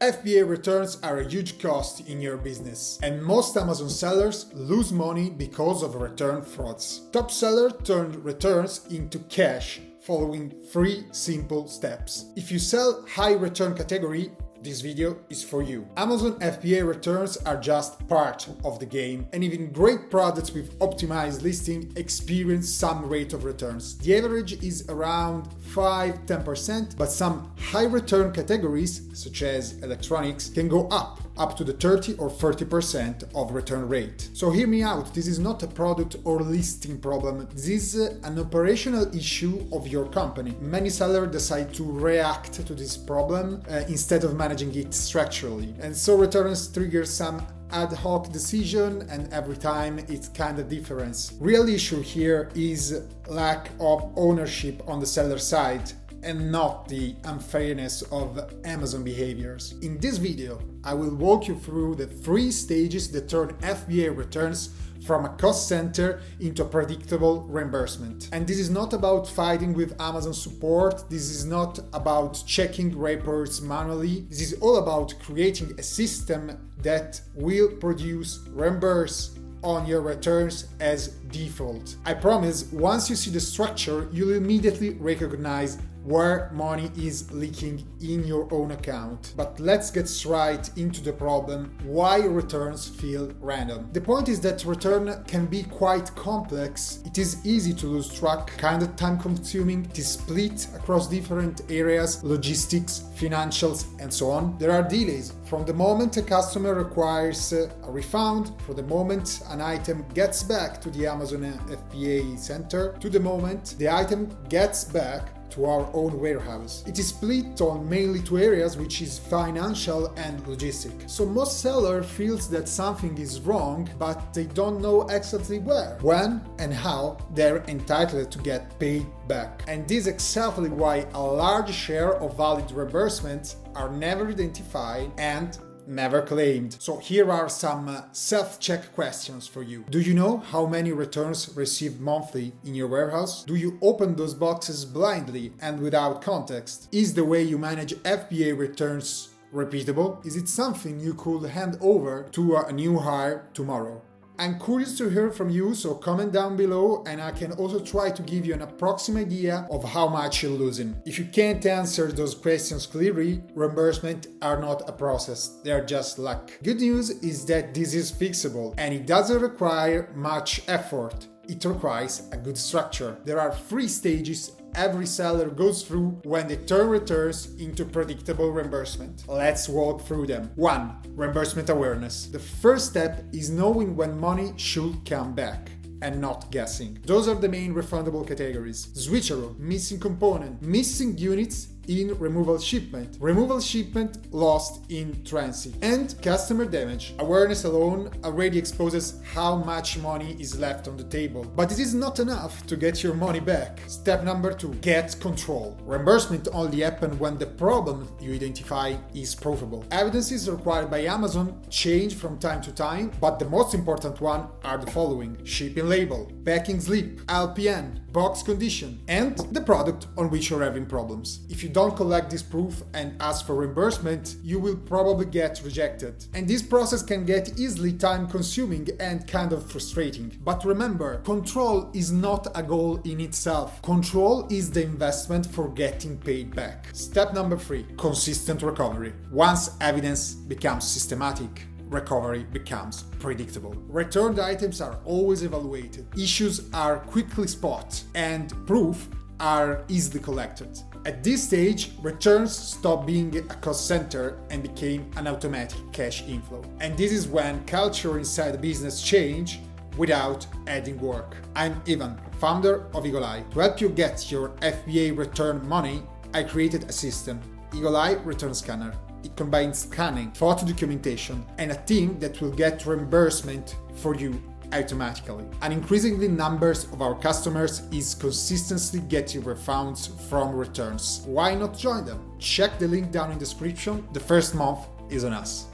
FBA returns are a huge cost in your business, and most Amazon sellers lose money because of return frauds. Top sellers turn returns into cash following 3 simple steps. If you sell high return category, this video is for you. Amazon FBA returns are just part of the game, and even great products with optimized listing experience some rate of returns. The average is around 5-10%, but some high return categories, such as electronics, can go up to the 30 or 40% of return rate. So hear me out, this is not a product or listing problem, this is an operational issue of your company. Many sellers decide to react to this problem instead of managing it structurally. And so returns trigger some ad hoc decision, and every time it's kind of different. Real issue here is lack of ownership on the seller side and not the unfairness of Amazon behaviors. In this video, I will walk you through the 3 stages that turn FBA returns from a cost center into a predictable reimbursement. And this is not about fighting with Amazon support, this is not about checking reports manually, this is all about creating a system that will produce reimburse on your returns as default. I promise, once you see the structure, you'll immediately recognize where money is leaking in your own account. But let's get straight into the problem, why returns feel random. The point is that return can be quite complex, it is easy to lose track, kind of time consuming, it is split across different areas, logistics, financials, and so on. There are delays from the moment a customer requires a refund, from the moment an item gets back to the Amazon FBA center, to the moment the item gets back to our own warehouse. It is split on mainly 2 areas, which is financial and logistic. So most seller feels that something is wrong, but they don't know exactly where, when, and how they're entitled to get paid back. And this is exactly why a large share of valid reimbursements are never identified and never claimed. So here are some self-check questions for you. Do you know how many returns received monthly in your warehouse? Do you open those boxes blindly and without context? Is the way you manage FBA returns repeatable? Is it something you could hand over to a new hire tomorrow? I'm curious to hear from you, so comment down below and I can also try to give you an approximate idea of how much you're losing. If you can't answer those questions clearly, reimbursement are not a process, they are just luck. Good news is that this is fixable and it doesn't require much effort. It requires a good structure. There are 3 stages every seller goes through when they turn returns into predictable reimbursement. Let's walk through them. 1. Reimbursement awareness. The first step is knowing when money should come back and not guessing. Those are the main refundable categories: switcheroo, missing component, missing units in removal shipment lost in transit, and customer damage. Awareness alone already exposes how much money is left on the table. But it is not enough to get your money back. Step number 2, get control. Reimbursement only happens when the problem you identify is provable. Evidences required by Amazon change from time to time, but the most important one are the following: shipping label, packing slip, LPN, box condition, and the product on which you're having problems. If you don't collect this proof and ask for reimbursement, you will probably get rejected. And this process can get easily time-consuming and kind of frustrating. But remember, control is not a goal in itself. Control is the investment for getting paid back. Step number 3, consistent recovery. Once evidence becomes systematic, recovery becomes predictable. Returned items are always evaluated, issues are quickly spotted, and proof are easily collected. At this stage, returns stop being a cost center and became an automatic cash inflow. And this is when culture inside the business change without adding work. I'm Ivan, founder of Eagle Eye. To help you get your FBA return money, I created a system, Eagle Eye Return Scanner. It combines scanning, photo documentation, and a team that will get reimbursement for you automatically. And increasingly numbers of our customers is consistently getting refunds from returns. Why not join them? Check the link down in the description. The first month is on us.